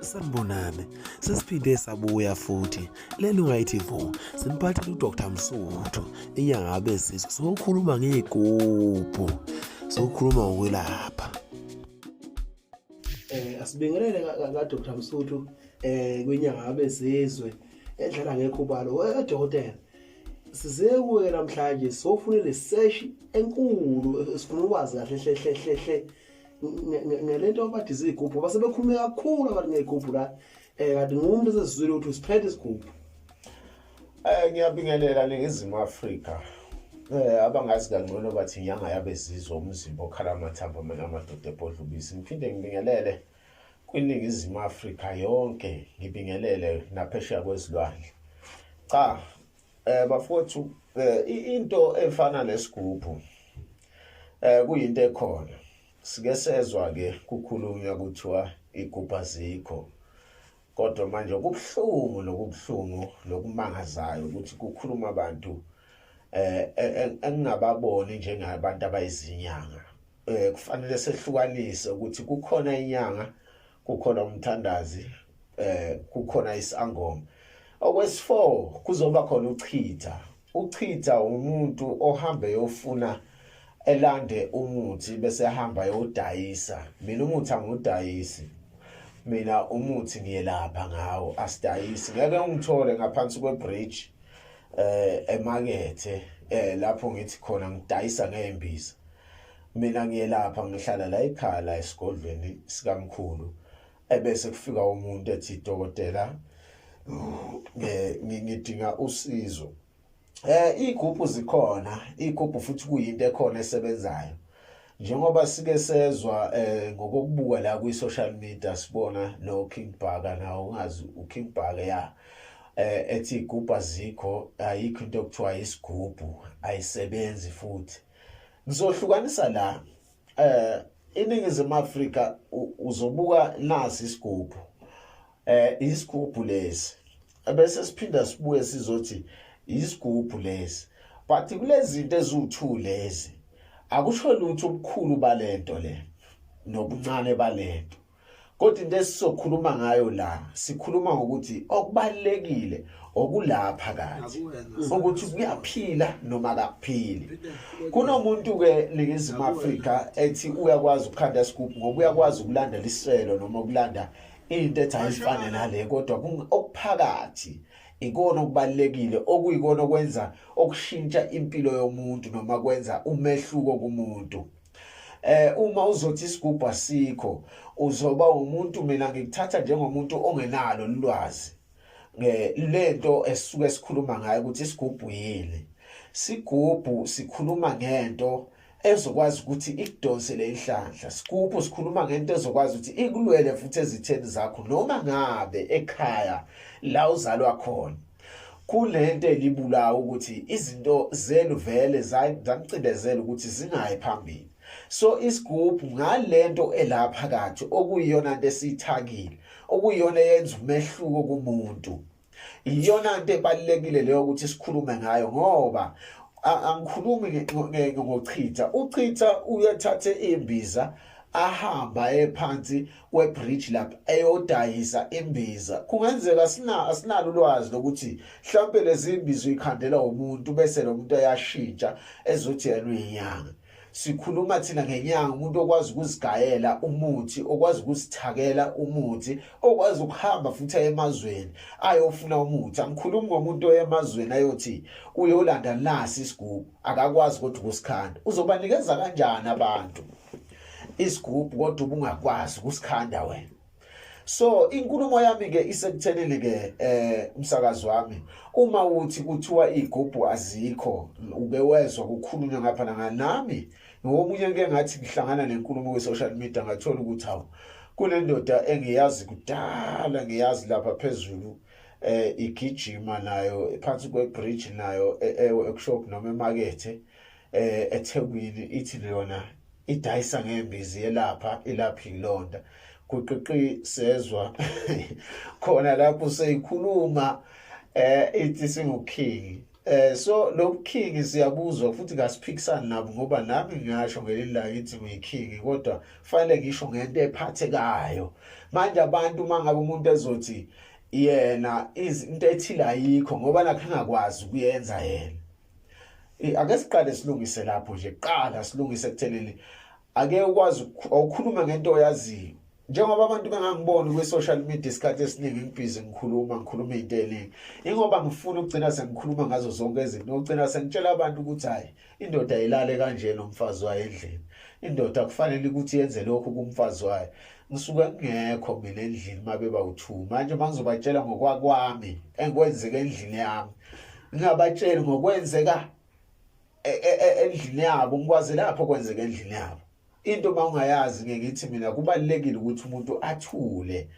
Sanibonani, sesiphinde sabuya futhi. Leli ungayithi vo, siniphathele uDr Msuthu, inyanga abesizwe. Sokhuluma ngezigubhu, sokhuluma ngokwelapha. Asibingelele ka Dr Msuthu kwinyanga abesizwe edlala ngekhubalo. Dokotela, size kuwe namhlanje sofuna research enkulu sifuna ukwazi kahle hle ngelento abathi izigubhu basebekhulume kakhulu abantu ngezigubhu la kanti ngumuntu esezizwile ukuthi usiphethe isigubhu. Ngiyabingelela ningizimo Afrika. Abangazi kangcono bathi inyanga yabezizwe umzimba okhala amathambo amadoda ebhodlubisi. Ngiphinde ngibingelele kwiningizimo Afrika yonke, ngibingelele naphesheya kwezilwandle. Cha, bafowethu, into efana nesigubhu kuyinto ekhona. Sike sezwa ke kukhulunywa kuthiwa igubhu azikho. Kodwa manje kubuhlungu lokumangazayo ukuthi kukhuluma abantu engingababoni njengabantu abayizinyanga. Kufanele sehlukanise ukuthi kukhona inyanga, kukhona umthandazi, kukhona isangoma. Okwesi-4 kuzoba khona uchitha umuntu ohambe yofuna elande umuthi bese ehamba yodayisa. Mina umuthi angudayisi, mina umuthi ngiyelapha ngawo, asidayisi. Ngeke ungithole ngaphansi kwebridge emakethe lapho ngithi khona ngidayisa ngembiza. Mina ngiyelapha, ngihlala la ekhaya la esigodlweni sikamkhulu, ebese kufika umuntu ethi dokotela ngidinga usizo. Igubhu zikhona, igubhu futhi kuyinto ekhona esebenzayo. Njengoba sike sezwa ngokubuka la kwi social media sibona noKing Bhaka, nawo ungazi uKing Bhaka ethi igubhu azikho, ayikho into okuthiwa isigubhu, ayisebenzi futhi. Ngizohlukanisa la iningizimu Afrika uzobuka nasi isigubhu. Isigubhu lesi ebese siphinda sibuye sizothi isigubhu lesi, but kulezi zinto eziwu2 lezi akusho lutho obukhulu balento le nobuncane balento. Kodwa into esizokhuluma ngayo la, sikhuluma ngokuthi okubalekile okulapha kathi ukuthi kuyaphila noma akaphili. Kunomuntu ke ningizima Afrika ethi uyakwazi ukukhanda isigubhu ngoba uyakwazi ukulandela iselo noma ukulanda into ethi ayifane nale, kodwa okuphakathi ikona okubalekile, okuyikona okwenza okushintsha impilo yomuntu noma kwenza umehluko kumuntu. Uma uzothi isigubhu asikho, uzoba umuntu, mina ngikuthatha njengomuntu ongenalo ulwazi lento esisuke sikhuluma ngayo ukuthi isigubhu yini. Sigubhu sikhuluma ngento ezokwazi ukuthi ikudonsele inhlanhla. Sigubhu sikhuluma ngento ezokwazi ukuthi ikulwele futhi ezitheni zakho noma ngabe ekhaya la uzalwa khona. Kulento elibulawa ukuthi izinto zenu vele zamcindezela ukuthi zingayi phambili. So isigubhu ngalento elapha kathi okuyiyona into esithakile, okuyiyona yenza umehluko kumuntu. Iyona into ebalekile leyo ukuthi sikhulume ngayo, ngoba angikhulumi ngochitha uyathathe imbiza ahamba ephansi kwebridge lapha eyodayisa imbiza. Kungenzeka asinalo ulwazi lokuthi mhlawumbe lezi imbiza uyikhandela umuntu bese lo muntu ayashintsha ezothi yena uyinyanga. Sikhuluma thina ngenyanga, umuntu okwazi ukuzigayela umuthi, okwazi ukuzithakela umuthi, okwazi ukuhamba futhi emazweni ayofuna umuthi. Angikhulumi ngomuntu oyemazweni ayothi uyolanda nasi isigubhu akakwazi kodwa ukusikhanda. Uzobanikeza kanjani abantu isigubhu kodwa ubungakwazi ukusikhanda wena? So inkulumo yami ke isekuthenini ke umsakazi wami, uma uthi kuthiwa igubhu azikho, ube wezwa kukhulunywa ngapha nami ngomunye ngeke ngathi ngihlangana nenkulumo kwe social media ngathola ukuthi hawo kunendoda engiyazi kudala, ngiyazi lapha phezulu igijima nayo phansi kwebridge nayo workshop noma emakethe eThekwini, ithi yona idayisa ngembizi elapha ilonda. Kuqiqi sezwa khona lapho seyikhuluma ithi singuKing. So lo King siyabuzwa futhi ngasiphikisana nabo ngoba nami ngisho ngeleli la ngithi ngiyiking kodwa fanele ngisho ngento ephathekayo. Manje abantu mangabe umuntu ezothi yena into ethile ayikho ngoba nakho engakwazi ukuyenza yena. Ake siqale silungise lapho nje qala silungise ekutheleni ake ukwazi ukukhuluma ngento oyaziyo. Njengoba abantu bengangibona kwi social media isikhathi esiningi ngibhizi ngikhuluma into eningi. Ingoba ngifuna ukugcina sengikhuluma ngazo zonke izinto, ugcina sengitshela abantu ukuthi hayi indoda ayilale kanje nomfazi wayo endlini. Indoda kufanele ukuthi yenze lokho kumfazi wayo. Ngisuke ngekho mina endlini mabeba u2. Manje mangizobatshela ngokwakwami engikwenzeke endlini yami. Ngingabatshela ngokwenzeka endlini yabo, ngikwazi lapho kwenzeka endlini yabo. Into mawungayazi ngithi mina kubalekile ukuthi umuntu athule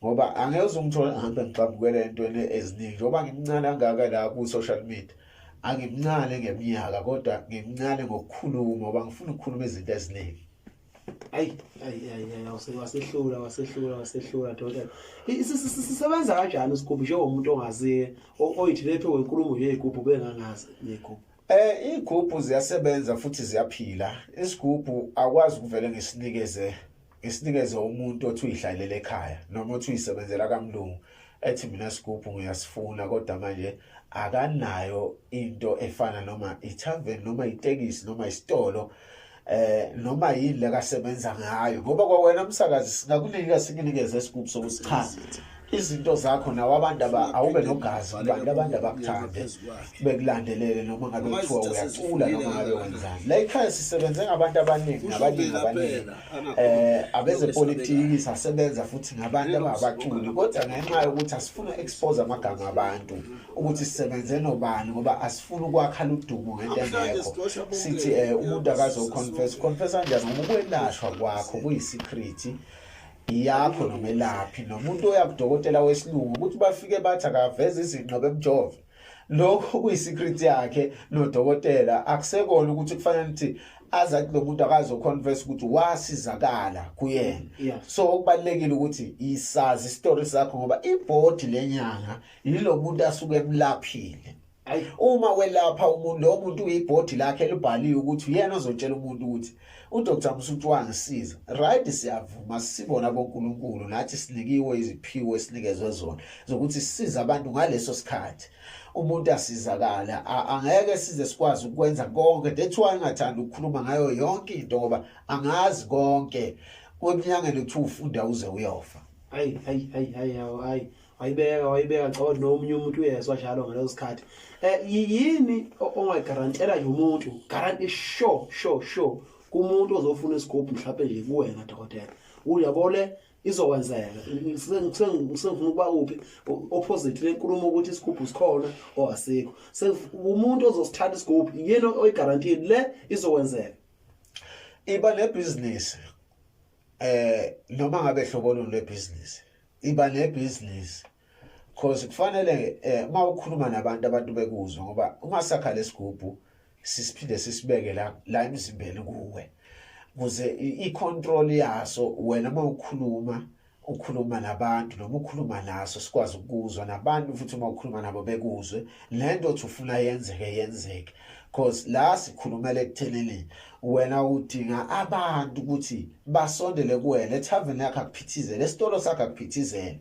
ngoba angeze ungithola ngihambe ngixabukele entweni eziningi njengoba ngimncane kangaka la ku social media. Angimncane ngeminyaka kodwa ngimncane ngokukhuluma ngoba ngifuna ukukhuluma izinto eziningi. Ayi wasehlula Dr. Sisebenza kanjani isigubhu njengomuntu ongaziye oyithi lephe kwenkulumo yezigubhu bengangazi yezigubhu? Igubhu ziyasebenza futhi ziyaphila. Isigubhu akwazi ukuvele ngisinikeze umuntu othi uyihlalele ekhaya noma othi uyisebenzela kaMlungu ethi mina isigubhu ngiyasifuna kodwa manje akanayo into efana noma ithaveni noma itekisi noma isitolo noma yini lekasebenza ngayo ngoba kwawena umsakazi singakunika sikinikeze isigubhu sokusichaza izinto zakho nawo abantu awube nogazi abantu abakuthande bekulandelele noma ngabe kuthiwa uyacula noma ngabe wenzani. La ekhaya sisebenze ngabantu abaningi abezepolitiki sasebenza futhi ngabantu ababaculi kodwa ngenxa yokuthi asifuna expose amagama abantu ukuthi sisebenze nobani ngoba asifuna ukwakha udumo ngento engekho. Sithi umuntu akazo confess kanjani ngoba ukwelashwa kwakho kuyisecret yakho nomelaphi nomuntu oyakudokotela wesilungu ukuthi bafike bathi akaveze izinqobe emjove. Lokho kuyisecret yakhe nodokotela akusekona ukuthi kufanele ukuthi azathi lo muntu akazo confess ukuthi wasizakala kuyena. So kubalekile ukuthi isazi story sakho ngoba ibhodi lenyanga yilo muntu asuke emlaphile. Uma welapha umuntu lo muntu uyibhodi lakhe libhaliwe ukuthi uyena ozotshela umuntu ukuthi uDr Msuthu wangisiza. Right, siyavuma sibona boNkulunkulu nathi sinikiwe iziphiwo esinikezwe zona zokuthi sisiza abantu ngaleso sikhathi. Umuntu asizakala angeke size sikwazi ukwenza konke. That's why ngathanda ukukhuluma ngayo yonke into ngoba angazi konke. Kweminyaka lethu ufunda uze uyofa. Wayibeka ngicabanga nomunye umuntu uyezwa njalo ngaleso sikhathi. Yini ongayigarantela nje umuntu guarantee sure kumuntu ozofuna isigubhu mhlawumbe nje kuwena dokotela uyabole izokwenzeka. Ngifuna ukuba kuphi opposite lenkulumo ukuthi isigubhu sikhona owasikho. Umuntu ozosithatha isigubhu yini oyigarantee le izokwenzeka. Iba nebusiness noma ngabe hlobo le business iba nebusiness because kufanele mawukhuluma nabantu abantu bekuzwa ngoba uma sakha lesigubhu sisiphinde sisibeke la emzimbeni kuwe kuze icontrol yaso wena ukhuluma nabantu noma ukhuluma naso sikwazi ukuzwa nabantu futhi uma ukhuluma nabo bekuzwe lento othi ufuna yenzeke because la sikhulumela ekutheleni wena udinga abantu ukuthi basondele kuwena ethaveni yakhe akuphithizele esitolo sakhe akuphithizele.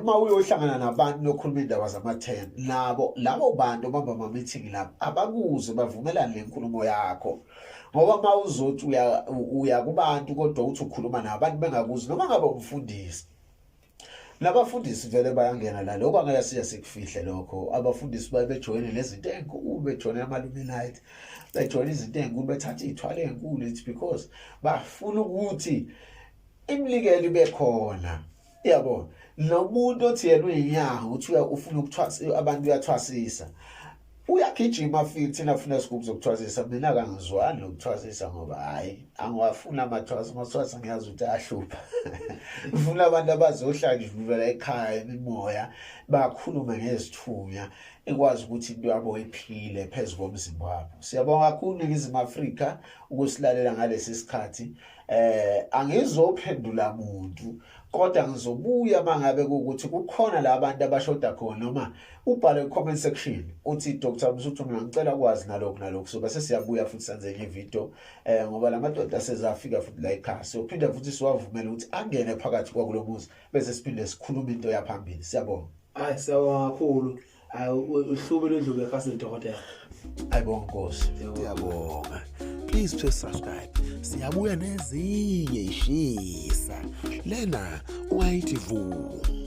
Uma uyohlangana nabantu nokhuluma indaba zama-10 nabo labo bantu bamba ama meeting lapho abakuze bavumelane nenkulumo yakho ngoba mawuzothi uya kubantu kodwa uthi ukhuluma nabantu bengakuzi noma ngabe umfundisi. Labafundisi vele bayangena la lokho angeke siya sikufihle lokho. Abafundisi babejoyine lezinto ezinkulu bejoyine ama-Illuminati bejoyine izinto ezinkulu bethatha izithwalo ezinkulu it's because bafuna ukuthi imlikeli bekhona. Yabo nomuntu othi yena uyinyanga uthi ufuna ukuthwasa abantu uyathwasisa uyagijima futhi thina ufuna isigubhu zokuthwasisa. Mina akangizwani nokuthwasisa ngoba hayi angiwafuna amathwasa ngiyazi ukuthi ahlupha. Ufuna abantu abazohlala ekhaya imimoya bakhulume ngezithunya ekwazi ukuthi into yabo iphile phezulu komzimba wabo. Siyabonga kakhulu ngizimu Afrika ukusilalela ngalesi sikhathi. Angizophendula umuntu kodwa ngizobuya mangabe ukuthi kukhona la bantu abashoda khona noma ubhale comment section uthi Dr Msuthu mina ngicela ukwazi nalokho so bese siyabuya futhi senze ivideo ngoba lamadoda asezafika futhi la ekhaya siyophinda futhi siwavumela ukuthi angene phakathi kwakulo muzi bese siphinde sikhuluma into yaphambili. Siyabonga. Hayi sawona kakhulu. Uhlubele indlu ekhasini dokotela. Ayibonga Nkosi. Siyabonga. Please press subscribe. Siyabuya nezinye ishisa. Lena ungayithi vu.